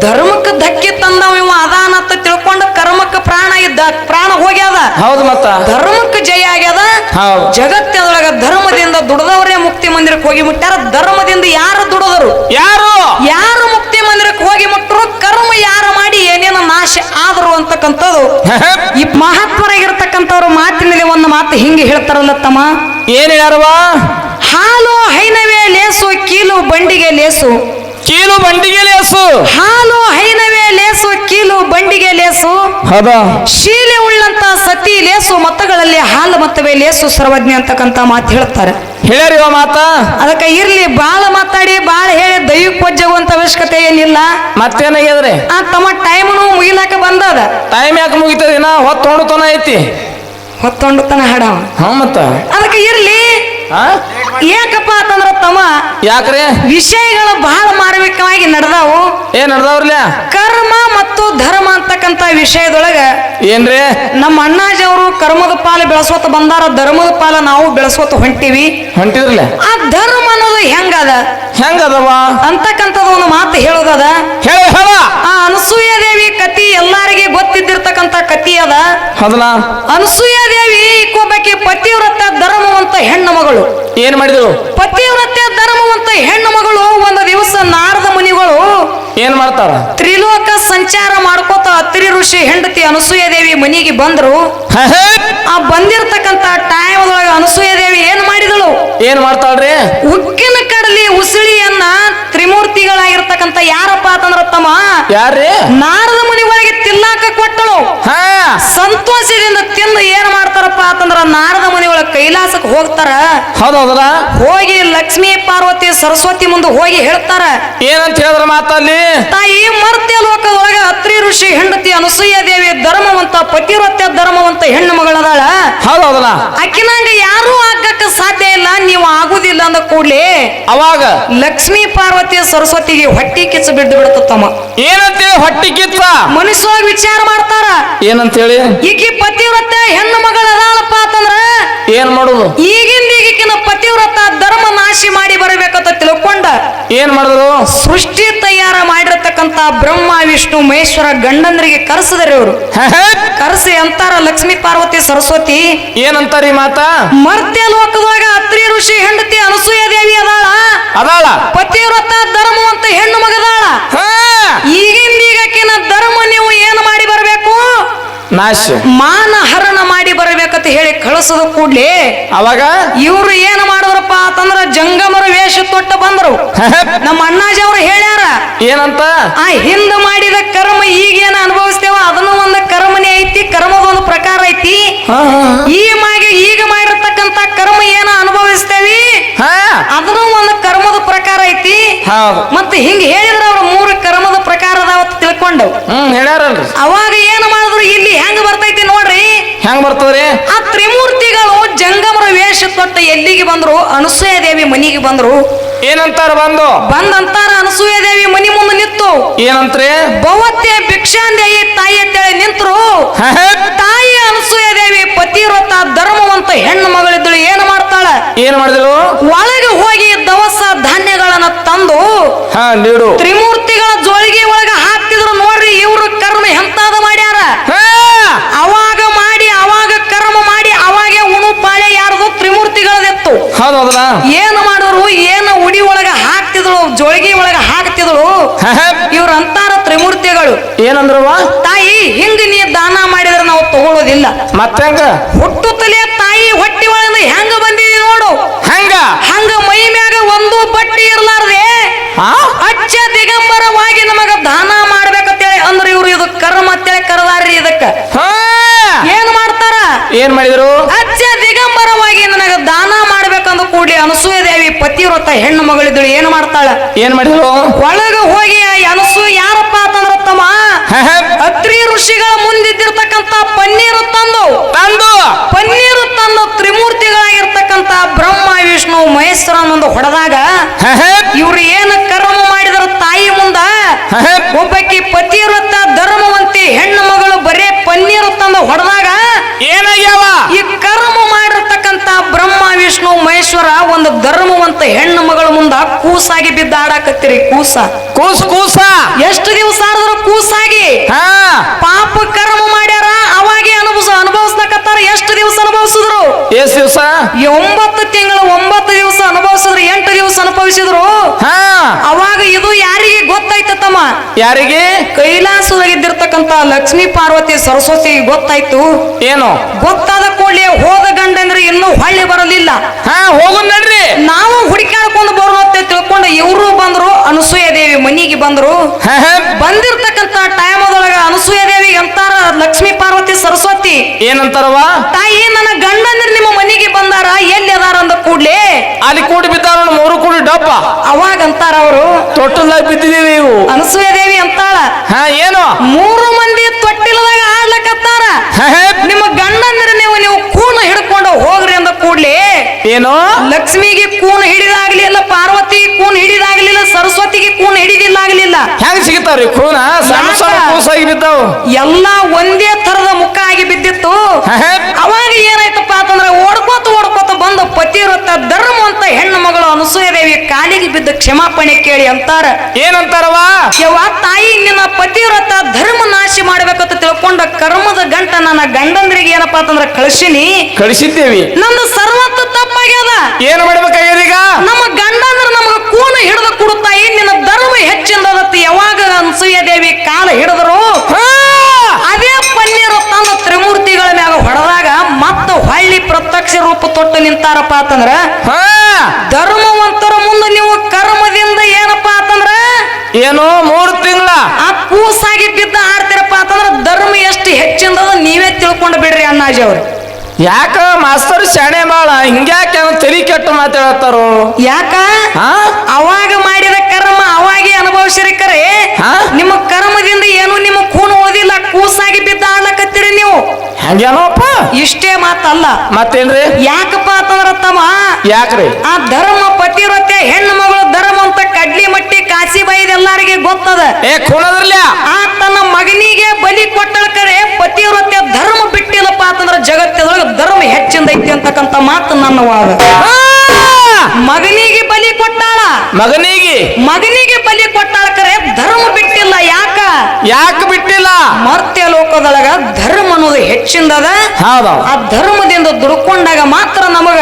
ಧರ್ಮಕ್ಕೆ ಧಕ್ಕೆ ತಂದವ ಇವ ಅದಾನತ್ತ ತಿಳ್ಕೊಂಡು ಕರ್ಮಕ್ಕೆ ಪ್ರಾಣ ಹೋಗ್ಯದ. ಹೌದು, ಮತ್ತ ಧರ್ಮಕ್ಕೆ ಜಯ ಆಗ್ಯದ. ಜಗತ್ತದೊಳಗ ಧರ್ಮದಿಂದ ದುಡದವರೇ ಮುಕ್ತಿ ಮಂದಿರಕ್ಕೆ ಹೋಗಿ ಮುಟ್ಟಾರ. ಧರ್ಮದಿಂದ ಯಾರು ದುಡದರು? ಯಾರು ಮುಕ್ತಿ ಮಂದಿರಕ್ಕೆ ಹೋಗಿ ಮುಟ್ಟರು? ಕರ್ಮ ಯಾರು ಮಾಡಿ ಏನೇನು ನಾಶ ಆದರು ಅಂತಕ್ಕಂಥದ್ದು ಈ ಮಹತ್ವರಾಗಿರ್ತಕ್ಕಂಥವ್ರ ಮಾತಿನಲ್ಲಿ ಒಂದು ಮಾತು ಹಿಂಗೆ ಹೇಳ್ತಾರಲ್ಲ ತಮ್ಮ. ಏನ್ ಹೇಳ್ಯಾರವಾ? ಹಾಲು ಹೈನವೇ ಲೇಸು, ಕೀಲು ಬಂಡಿಗೆ ಲೇಸು. ಕೀಲು ಬಂಡಿಗೆ ಲೇಸು. ಹಾಲು ಹೈನವೇ ಲೇಸು, ಕೀಲು ಬಂಡಿಗೆ ಲೇಸು. ಶೀಲೆ ಉಳ್ಳಂತ ಸತಿ ಲೇಸು, ಮತಗಳಲ್ಲಿ ಹಾಲು ಮತವೇ ಲೇಸು ಸರ್ವಜ್ಞ ಅಂತಕ್ಕಂತ ಮಾತು ಹೇಳ್ತಾರೆ. ಹೇಳ್ಯಾರ ಮಾತ. ಅದಕ್ಕೆ ಇರ್ಲಿ, ಬಾಳ ಮಾತಾಡಿ ಬಾಳ ಹೇಳಿ ದೈವಕ್ಕೆ ಒಜ್ಜಗುವಂತ ಅವಶ್ಯಕತೆ ಏನಿಲ್ಲ. ಮತ್ತೇನಾಗ್ಯದ್ರಿ? ತಮ್ಮ ಟೈಮ್ನು ಮುಗಿಲಾಕ ಬಂದದ. ಟೈಮ್ ಯಾಕೆ ಮುಗಿತದ? ಹೊತ್ತೊಂಡುತನ ಐತಿ. ಹೊತ್ತೊಂಡುತನ ಹಾಡ. ಮತ್ತ ಅದಕ್ಕೆ ಇರ್ಲಿ. ಯಾಕಪ್ಪ ಅಂತಂದ್ರ ತಮ್ಮ, ಯಾಕ್ರೆ ವಿಷಯಗಳು ಬಹಳ ಮಾರ್ಮಿಕವಾಗಿ ನಡೆದಾವು. ಏನ್ ನಡೆದವ್ರಲ್ಲ? ಕರ್ಮ ಮತ್ತು ಧರ್ಮ ಅಂತಕ್ಕಂತ ವಿಷಯದೊಳಗ ಏನ್ರಿ ನಮ್ಮ ಅಣ್ಣಾಜಿ ಅವರು ಕರ್ಮದ ಪಾಲ ಬೆಳೆಸೋತ ಬಂದಾರ, ಧರ್ಮದ ಪಾಲ ನಾವು ಬೆಳೆಸೋತ ಹೊಂಟಿದ್ರಲ್ಲ. ಆ ಧರ್ಮ ಅನ್ನೋದು ಹೆಂಗದವ ಅಂತಕ್ಕಂಥದ್ದು ಒಂದು ಮಾತು ಹೇಳೋದದ. ಆ ಅನಸೂಯ ದೇವಿ ಕತಿ ಎಲ್ಲಾರಿಗೆ ಗೊತ್ತಿದ್ದಿರ್ತಕ್ಕಂಥ ಕತಿ ಅದ. ಅನಸೂಯ ದೇವಿ ಒಬ್ಬಾಕಿ ಪತಿವ್ರತ ಧರ್ಮವಂತ ಹೆಣ್ಣು ಮಗಳು. ಏನ್ ಮಾಡಿದ್ರು? ಪತಿವ್ರತ ಧರ್ಮವಂತ ಹೆಣ್ಣು ಮಗಳು ಒಂದು ದಿವಸ ನಾರದ ಮುನಿಗಳು ಏನ್ ಮಾಡ್ತಾರ? ತ್ರಿಲೋಕ ಸಂಚಾರ ಮಾಡ್ಕೋತ ಅತ್ರಿ ಋಷಿ ಹೆಂಡತಿ ಅನಸೂಯ ದೇವಿ ಮನೆಗೆ ಬಂದ್ರು. ಆ ಬಂದಿರ್ತಕ್ಕಂತ ಟೈಮ್ ಒಳಗ ಅನಸೂಯ ದೇವಿ ಏನ್ ಮಾಡಿದಳು? ಏನ್ ಮಾಡ್ತಾಳ್ರಿ? ಉಕ್ಕಿನ ಕಡಲಿ ಉಸಿಳಿಯನ್ನ ತ್ರಿಮೂರ್ತಿಗಳಾಗಿರ್ತಕ್ಕಂಥ ಯಾರಪ್ಪ ಅಂತಂದ್ರ ತಮ್ಮ, ಯಾರ್ರಿ? ನಾರದ ಮುನಿಗಳಿಗೆ ತಿನ್ನಾಕ ಕೊಟ್ಟಳು. ಸಂತೋಷದಿಂದ ತಿಂದು ಏನ್ ಮಾಡ್ತಾರಪ್ಪ ಅಂತಂದ್ರ ನಾರದ ಮುನಿಗಳ ಕೈ ಕೈಲಾಸಕ್ಕೆ ಹೋಗ್ತಾರ. ಹೌದೌದಲ್ಲ. ಹೋಗಿ ಲಕ್ಷ್ಮೀ ಪಾರ್ವತಿ ಸರಸ್ವತಿ ಮುಂದೆ ಹೋಗಿ ಹೇಳ್ತಾರ. ಏನಂತ ಹೇಳಿದ್ರ ಮಾತಲ್ಲಿ? ತಾಯಿ ಮರ್ತ್ಯ ಲೋಕದೊಳಗ ಅತ್ರಿ ಋಷಿ ಹೆಂಡತಿ ಅನಸೂಯ ದೇವಿ ಧರ್ಮವಂತ ಪತಿವ್ರತ್ಯ ಧರ್ಮವಂತ ಹೆಣ್ಣು ಮಗಳದಾಳ. ಹೌದೌದಲ್ಲ. ಅಕ್ಕಿನಂಗ ಯಾರು ಆಗಕ್ಕೆ ಸಾಧ್ಯ ಇಲ್ಲ, ನೀವು ಆಗುದಿಲ್ಲ ಅಂದ ಕೂಡ್ಲೆ ಅವಾಗ ಲಕ್ಷ್ಮೀ ಪಾರ್ವತಿ ಸರಸ್ವತಿಗೆ ಹೊಟ್ಟಿ ಕಿಚ್ಚ ಬಿದ್ದು ಬಿಡ್ತಮ್ಮ. ಏನಂತೇಳಿ ಹೊಟ್ಟಿ ಕಿತ್ತ ಮನುಷ್ಯವಾಗಿ ವಿಚಾರ ಮಾಡ್ತಾರ. ಏನಂತೇಳಿ? ಈಕಿ ಪತಿವ್ರತ್ಯ ಹೆಣ್ಣು ಮಗಳ ಅದಾಳಪ್ಪ ಅಂತಂದ್ರ ಏನ್ ಮಾಡುದು? ಈಗಿಂದ ಈಗಿನ ಪತಿವ್ರತ ಧರ್ಮ ನಾಶಿ ಮಾಡಿ ಬರಬೇಕಂತ ತಿಳ್ಕೊಂಡ ಏನ್ ಮಾಡಿದ್ರು? ಸೃಷ್ಟಿ ತಯಾರ ಮಾಡಿರತಕ್ಕಂತ ಬ್ರಹ್ಮ ವಿಷ್ಣು ಮಹೇಶ್ವರ ಗಂಡಂದ್ರಿಗೆ ಕರೆಸಿದ್ರಿ ಅವರು. ಕರೆಸಿ ಅಂತಾರ ಲಕ್ಷ್ಮೀ ಪಾರ್ವತಿ ಸರಸ್ವತಿ ಏನಂತಾರಿ ಮಾತಾ? ಮರ್ತ್ಯ ಲೋಕದೊಳಗ ಅತ್ರಿ ಋಷಿ ಹೆಂಡತಿ ಅನಸೂಯ ದೇವಿ ಅದಾಳ. ಪತಿವ್ರತ ಧರ್ಮವಂತ ಹೆಣ್ಣು ಮಗದಾಳ. ಈಗಿಂದ ಈಗಕ್ಕಿನ ಧರ್ಮ ನೀವು ಏನು ಮಾಡಿ ಬರಬೇಕು? ನಾಶ ಮಾನ ಹರಣ ಮಾಡಿ ಬರಬೇಕಂತ ಹೇಳಿ ಕಳಿಸದ ಕೂಡ್ಲೆ ಅವಾಗ ಇವ್ರು ಏನು ಮಾಡಿದ್ರಪ್ಪ ಅಂತಂದ್ರ ಜಂಗಮರ ವೇಷ ತೊಟ್ಟ ಬಂದ್ರು. ನಮ್ಮ ಅಣ್ಣಾಜಿ ಅವ್ರು ಹೇಳ್ಯಾರ ಏನಂತ? ಆ ಹಿಂದ ಮಾಡಿದ ಕರ್ಮ ಈಗೇನ ಅನುಭವಿಸ್ತೇವ ಅದನ್ನು ಒಂದು ಕರ್ಮನೇ ಐತಿ, ಕರ್ಮದ ಒಂದು ಪ್ರಕಾರ ಐತಿ. ಈಗ ಮಾಡಿರತಕ್ಕಂತ ಕರ್ಮ ಏನ ಅನುಭವಿಸ್ತೇವಿ ಅದನ್ನು ಒಂದು ಕರ್ಮದ ಪ್ರಕಾರ ಐತಿ. ಮತ್ತೆ ಹಿಂಗ ಹೇಳಿದ್ರ ಅವ್ರ 3 ಕರ್ಮದ ಪ್ರಕಾರ ಅದಾವತ್ ತಿಳ್ಕೊಂಡು ಹೇಳ್ಯಾರಲ್ರಿ. ಅವಾಗ ಏನು ಮಾಡಿದ್ರು? ಇಲ್ಲಿ ಹೆಂಗ ಬರ್ತೈತಿ ನೋಡ್ರಿ. ಹೆಂಗ್ ಬರ್ತದ್ರಿ? ಆ ತ್ರಿಮೂರ್ತಿಗಳು ಜಂಗಮರ ವೇಷ ತೊಟ್ಟ ಎಲ್ಲಿಗೆ ಬಂದ್ರು? ಅನಸೂಯ ದೇವಿ ಮನಿಗೆ ಬಂದ್ರು. ಏನಂತಾರ? ಬಂದಂತಾರ ಅನಸೂಯ ದೇವಿ ಮನಿ ಮುಂದೆ ನಿಂತು ಏನಂತ್ರಿ? ಭವತ್ಯ ಭಿಕ್ಷಾಂದೇಯಿ ತಾಯಿ ಅಂತೇಳಿ ನಿಂತರು. ತಾಯಿ ಅನಸೂಯ ದೇವಿ ಪತಿವ್ರತ ಧರ್ಮವಂತ ಹೆಣ್ಣು ಮಗಳಿದ್ದಳು. ಏನು ಮಾಡ್ತಾಳ? ಏನ್ ಮಾಡಿದ್ರು? ಒಳಗೆ ಹೋಗಿ ದವಸ ಧಾನ್ಯಗಳನ್ನ ತಂದು ನೀಡು ತ್ರಿಮೂರ್ತಿಗಳ ಜೋಳಿಗೆ ಒಳಗ ಹಾಕ್ತಿದ್ರು. ನೋಡ್ರಿ ಇವ್ರು ಕರ್ಮ ಎಂತಾದ ಮಾಡ್ಯಾರ. ಅವಾಗ ಮಾಡಿ ಅವಾಗ ಕರ್ಮ ಮಾಡಿ ಅವಾಗೆ ಉಣು ಪಾಳೆ ಯಾರದು? ತ್ರಿಮೂರ್ತಿಗಳದೆತ್ತು. ಹೌದೌದಲ್ಲ. ಏನು ಮಾಡಿದ್ರು? ಏನು ಉಡಿ ಒಳಗ ಹಾಕ್ತಿದ್ರು, ಜೋಳಿಗೆ ಒಳಗ ಹಾಕ್ತಿದ್ರು. ಇವ್ರ ಅಂತಾರ ತ್ರಿಮೂರ್ತಿಗಳು. ಏನಂದ್ರವ? ತಾಯಿ ಹಿಂಗ ನೀ ದಾನ ಮಾಡಿದ್ರೆ ನಾವು ತಗೊಳ್ಳೋದಿಲ್ಲ. ಮತ್ತೆಂಗ? ಹುಟ್ಟು ತಲೆಯ ತಾಯಿ ಹೊಟ್ಟಿ ಒಳಗ ಹೆಂಗ ಬಂದಿದೆ ನೋಡು. ಹಂಗ ಮೈ ಮ್ಯಾಗ ಒಂದು ಬಟ್ಟೆ ಇರ್ಲಾರ್ದೆ ಅಚ್ಚ ದಿಗಂಬರವಾಗಿ ನಮಗ ದಾನ ಮಾಡ್ಬೇಕಂತೇಳಿ ಅಂದ್ರೆ ಇವ್ರು ಇದು ಕರ್ಮ ಅಂತೇಳಿ ಕರೆದಾರ್ರಿ. ಇದಕ್ಕ ಏನ್ ಮಾಡ್ತಾರ? ಏನ್ ಮಾಡಿದ್ರು? ಅಚ್ಚ ದಿಗಂಬರವಾಗಿ ನನಗ ದಾನ ಮಾಡ್ಬೇಕಂದ ಕೂಡಿ ಅನಸೂಯ ದೇವಿ ಪತಿವ್ರತ ಹೆಣ್ಣು ಮಗಳಿದ್ದಳು. ಏನು ಮಾಡ್ತಾಳ? ಏನ್ ಮಾಡಿದ್ರು? ಒಳಗ ಹೋಗಿ ಅನಸೂಯ ಯಾರಪ್ಪ ಅಂತಂದ್ರ ತಮ್ಮ ಅತ್ರಿ ಋಷಿಗಳ ಮುಂದಿದ್ದಿರ್ತಕ್ಕಂತ ಪನ್ನೀರು ತಂದು ತ್ರಿಮೂರ್ತಿಗಳಾಗಿರ್ತಕ್ಕಂತ ಬ್ರಹ್ಮ ವಿಷ್ಣು ಮಹೇಶ್ವರ ಒಂದು ಹೊಡೆದಾಗ ಇವ್ರು ಏನು ಕರ್ಮ ಮಾಡಿದ್ರ ತಾಯಿ ಮುಂದ ಒಬ್ಬಕಿ ಪತಿವ್ರತ ಧರ್ಮವಂತಿ ಹೆಣ್ಣು ಮಗಳು ಬರೇ ಪನ್ನೀರು ತಂದು ಹೊಡೆದಾಗ ಏನಾಗ್ಯಾವ? ಈ ಕರ್ಮ ಮಾಡಿರ್ತಕ್ಕಂತ ಬ್ರಹ್ಮ ವಿಷ್ಣು ಮಹೇಶ್ವರ ಒಂದು ಧರ್ಮವಂತ ಹೆಣ್ಣು ಮಗಳ ಮುಂದ ಕೂಸಾಗಿ ಬಿದ್ದ ಆಡಾಕತ್ತೀರಿ. ಕೂಸ ಎಷ್ಟು ದಿವಸ ಆಡಿದ್ರು ಕೂಸಾಗಿ ಪಾಪ ಕರ್ಮ ಮಾಡ್ಯಾರ. ಅವಾಗೆ ಅನುಭವಿಸ್ಲಕತ್ತಾರ. ಎಷ್ಟು ದಿವಸ ಅನುಭವಿಸಿದ್ರು? 9 ತಿಂಗಳು 9 ದಿವಸ ಅನುಭವಿಸಿದ್ರು. 8 ದಿವಸ ಅನುಭವಿಸಿದ್ರು. ಅವಾಗ ಇದು ಯಾರಿಗೆ ಗೊತ್ತಾಯ್ತಮ್ಮ? ಯಾರಿಗೆ? ಕೈಲಾಸದಾಗಿದ್ದಿರ್ತಕ್ಕಂತ ಲಕ್ಷ್ಮೀ ಪಾರ್ವತಿ ಸರಸ್ವತಿ ಗೊತ್ತಾಯ್ತು. ಏನು ಗೊತ್ತಾದ ಕೂಡಲೇ ಹೋದ ಗಂಡಂದ್ರೆ ಇನ್ನೂ ಹೊಳ್ಳಿ ಬರಲಿಲ್ಲ. ಹೋಗುನ್ ನಡ್ರಿ ನಾವು ಹುಡುಕಾಡ್ಕೊಂಡು ಬರೋಣ ಅಂತ ತಿಳ್ಕೊಂಡು ಇವರು ಬಂದ್ರು. ಅನಸೂಯ ದೇವಿ ಮನಿಗೆ ಬಂದ್ರು. ಬಂದಿರ್ತಕ್ಕಂತ ಟೈಮದೊಳಗ ಅನಸೂಯ ದೇವಿ ಅಂತಾರ ಲಕ್ಷ್ಮೀ ಪಾರ್ವತಿ ಸರಸ್ವತಿ ಏನಂತಾರವ? ತಾಯಿ ನನ್ನ ಗಂಡಂದ್ರೆ ನಿಮ್ಮ ಮನಿಗೆ ಬಂದಾರ, ಎಲ್ಲಿ ಅದಾರ ಅಂದ ಕೂಡ್ಲೆ ಅಲ್ಲಿ ಕೂಡಿ ಬಿದ್ದಾರ 3 ಕೂಡಿ ಡಬ್ಬ. ಅವಾಗ ಅಂತಾರ ಅವರು ತೊಟ್ಟಲ್ದಾಗ ಬಿದ್ದಿದೀವಿ. ಇವು ಅನಸೂಯ ದೇವಿ ಅಂತಾಳ ಏನು 3 ಮಂದಿ ತೊಟ್ಟಿಲದಾಗ ಆಡ್ಲಕತ್ತಾರ. ನಿಮ್ಮ ಗಂಡಂದ್ರೆ ನೀವು ಕೂನ ಹಿಡ್ಕೊಂಡು ಹೋಗ್ರಿ ಅಂದ ಕೂಡ್ಲೆ ಏನು ಲಕ್ಷ್ಮಿಗೆ ಕೂನ್ ಹಿಡಿದಾಗ್ಲಿಲ್ಲ, ಪಾರ್ವತಿ ಕೂನ್ ಹಿಡಿದಾಗ್ಲಿಲ್ಲ, ಸರಸ್ವತಿಗೆ ಕೂನ್ ಹಿಡಿದಿಲ್ಲಾಗ್ಲಿಲ್ಲ. ಹೆಂಗ್ ಸಿಗ್ತಾವ್ರಿ ಕೂನ? ಸಣ್ಣ ಸಣ್ಣ ಕೂಸಾಗಿ ಬಿದ್ದಾವು. ಎಲ್ಲಾ ಒಂದೇ ತರದ ಮುಖ ಆಗಿ ಬಿದ್ದಿತ್ತು. ಅವಾಗ ಏನಾಯ್ತಪ್ಪ ಅಂತಂದ್ರೆ ಓಡ್ಕೋತ ಬಂದು ಪತಿವ್ರತ ಧರ್ಮ ಅಂತ ಹೆಣ್ಣು ಮಗಳು ಅನಸೂಯ ದೇವಿ ಕಾಲಿಗೆ ಬಿದ್ದ ಕ್ಷಮಾಪಣೆ ಕೇಳಿ ಅಂತಾರ. ಏನಂತಾರವ? ತಾಯಿ ನಿನ್ನ ಪತಿವ್ರತ ಧರ್ಮ ನಾಶಿ ಮಾಡ್ಬೇಕಂತ ತಿಳ್ಕೊಂಡ ಕರ್ಮದ ಗಂಟ ನನ್ನ ಗಂಡಂದ್ರಿಗೆ ಏನಪ್ಪಾ ಅಂತಂದ್ರ ಕಳಿಸಿದ್ದೇವಿ. ನಂದು ಸರ್ವತ್ತ ತಪ್ಪಾಗ್ಯದ. ಏನು ಮಾಡ್ಬೇಕಾಗ್ಯದ ಈಗ? ನಮ್ಮ ಗಂಡಂದ್ರ ನಮಗ ಕೂನ ಹಿಡಿದು ಕೊಡುತ್ತಾಯಿ, ನಿನ್ನ ಧರ್ಮ ಹೆಚ್ಚಿಂದದತ್ತ. ಯಾವಾಗ ಅನಸೂಯ ದೇವಿ ಕಾಲ ಹಿಡಿದ್ರು ಅದೇ ಪನ್ನೀರು ತನ್ನ ತ್ರಿಮೂರ್ತಿಗಳ ಮ್ಯಾಗ ಹೊಡೆದಾಗ ಮತ್ತ ಹೊಳ್ಳಿ ಪ್ರತ್ಯಕ್ಷ ರೂಪ ತೊಟ್ಟು ನಿಂತಾರಪ್ಪ ಅಂತಂದ್ರ ಧರ್ಮವಂತರ ಮುಂದೆ ನೀವು ಕರ್ಮದಿಂದ ಏನಪ್ಪಾ ಅಂತಂದ್ರ ಏನು 3 ತಿಂಗಳ ಆ ಕೂಸಾಗಿ ಬಿದ್ದ ಆಡ್ತಿರಪ್ಪ ಅಂತಂದ್ರ ಧರ್ಮ ಎಷ್ಟು ಹೆಚ್ಚಿಂದದ ನೀವೇ ತಿಳ್ಕೊಂಡು ಬಿಡ್ರಿ ಅಣ್ಣಾಜಿ ಅವ್ರು. ಯಾಕ ಮಾಸ್ತರ್ ಶಾಣೆ ಬಾಳ ಹಿಂಗ್ಯಾಕೆ ತಲಿ ಕೆಟ್ಟು ಮಾತಾಡತ್ತಾರು ಯಾಕ ಹಾ ಅವಾಗ ಮಾಡಿದ ಕರ್ಮ ಅವಾಗೆ ಅನುಭವಿಸಿರಿ ಕರೆ ಹಾ? ನಿಮ್ಮ ಕರ್ಮದಿಂದ ಏನು ನಿಮ್ಮ ಕೂನು ಓದಿಲ್ಲ ಕೂಸಾಗಿ ಬಿದ್ದ ಆಡ್ಲಕತ್ತೀರಿ ನೀವು ಹಂಗೇನೋಪ್ಪ ಇಷ್ಟೇ ಮಾತಲ್ಲ ಮತ್ತೇನ್ರಿ ಯಾಕಪ್ಪ ಅಂತಂದ್ರ ತಮ್ಮ ಯಾಕ್ರಿ ಆ ಧರ್ಮ ಪತಿವ್ರತೆ ಹೆಣ್ಣು ಮಗಳು ಧರ್ಮ ಅಂತ ಕಡ್ಲಿ ಮಟ್ಟಿ ಕಾಸಿ ಬೈದ್ ಎಲ್ಲಾರಿಗೆ ಗೊತ್ತದ ಏ ಕುಣದ್ರಲ್ಯ ಆ ತನ್ನ ಮಗನಿಗೆ ಬಲಿ ಕೊಟ್ಟಳ ಕರೆ ಪತಿವ್ರತೆ ಧರ್ಮ ಬಿಟ್ಟಿಲ್ಲಪ್ಪ ಅಂತಂದ್ರ ಜಗತ್ತದೊಳಗೆ ಧರ್ಮ ಹೆಚ್ಚಿಂದೈತಿ ಅಂತಕ್ಕಂಥ ಮಾತು ನನ್ನ ವಾದ ಮಗನಿಗೆ ಬಲಿ ಕೊಟ್ಟಾಳ ಮಗನಿಗೆ ಬಲಿ ಕೊಟ್ಟಾಳ ಕರೆ ಧರ್ಮ ಬಿಟ್ಟಿಲ್ಲ ಯಾಕೆ ಬಿಟ್ಟಿಲ್ಲ ಮರ್ತ್ಯ ಲೋಕದೊಳಗ ಧರ್ಮ ಅನ್ನೋದು ಹೆಚ್ಚಿಂದದ ಹೌದು ಆ ಧರ್ಮದಿಂದ ದುಡ್ಕೊಂಡಾಗ ಮಾತ್ರ ನಮಗ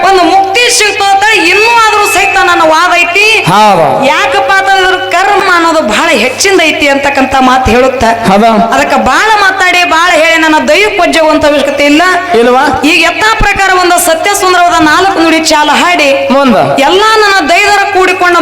ಒಂದು ಮುಕ್ತಿ ಸಿಗ್ತದ ಇನ್ನೂ ಆದ್ರೂ ಸಹಿತ ನನ್ನ ವಾದ ಐತಿ ಹೌದು ಯಾಕಪ್ಪ ಅಂತಂದ್ರ ಕರ್ಮ ಅನ್ನೋದು ಬಹಳ ಹೆಚ್ಚಿಂದ ಐತಿ ಅಂತಕ್ಕಂತ ಮಾತು ಹೇಳುತ್ತ ಹೌದು ಅದಕ್ಕೆ ಬಹಳ ಮಾತಾಡಿ ಬಹಳ ಹೇಳಿ ನನ್ನ ದೈವ ಕೊಜ್ಜುವಂತ ಅವಶ್ಯಕತೆ ಇಲ್ಲ ಇಲ್ವಾ ಈಗ ಯಥಾ ಪ್ರಕಾರ ಒಂದು ಸತ್ಯ ಸುಂದರವಾದ 4 ನುಡಿ ಚಾಲ ಹಾಡಿ ಮುಂದ ಎಲ್ಲಾ ನನ್ನ ದೈವರ ಕೂಡಿಕೊಂಡ